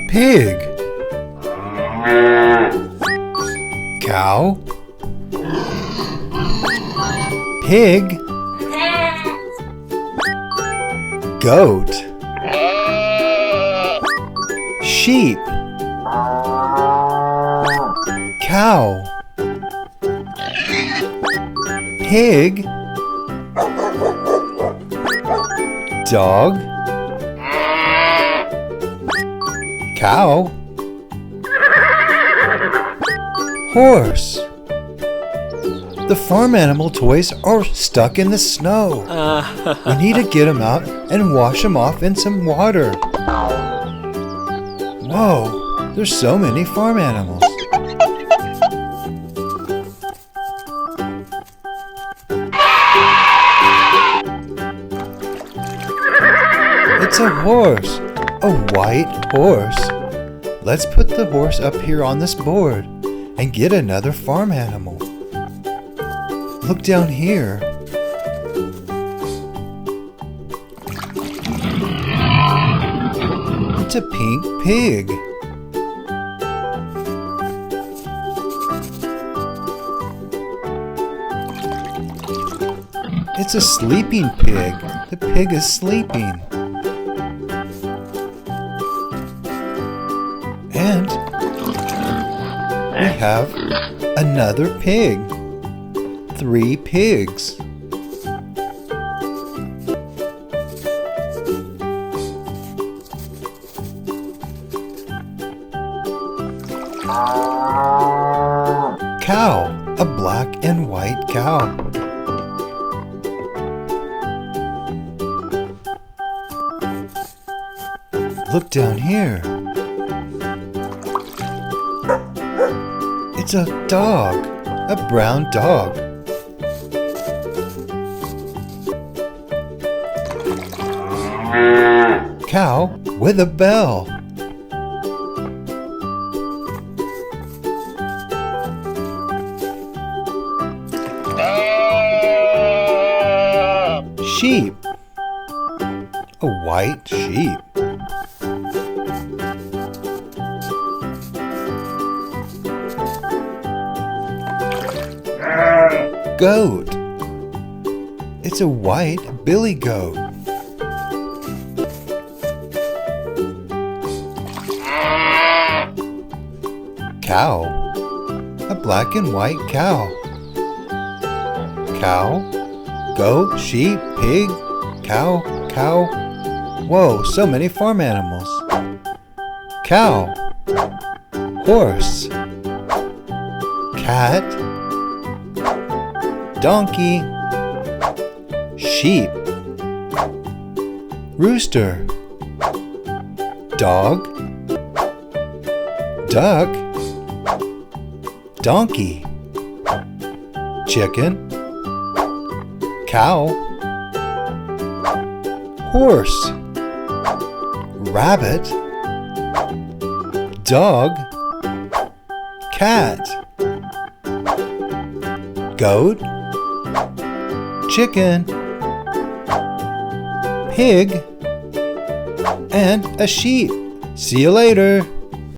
Pig. Cow. Pig. Goat. Sheep. Cow. Pig. Dog. Cow. Horse. The farm animal toys are stuck in the snow. We need to get them out and wash them off in some water. Whoa, there's so many farm animals. It's a horse, a white horse. Let's put the horse up here on this board and get another farm animal. Look down here. It's a pink pig. It's a sleeping pig. The pig is sleeping. And we have another pig. 3 pigs. Cow, a black and white cow. Look down here. It's a dog, a brown dog. Cow with a bell. Sheep, a white sheep. Goat, it's a white billy goat. Cow, a black and white cow. Cow, goat, sheep, pig, cow, cow. Whoa, so many farm animals. Cow, horse, cat, donkey, sheep, rooster, dog, duck, donkey, chicken, cow, horse, rabbit, dog, cat, goat, chicken, pig, and a sheep. See you later.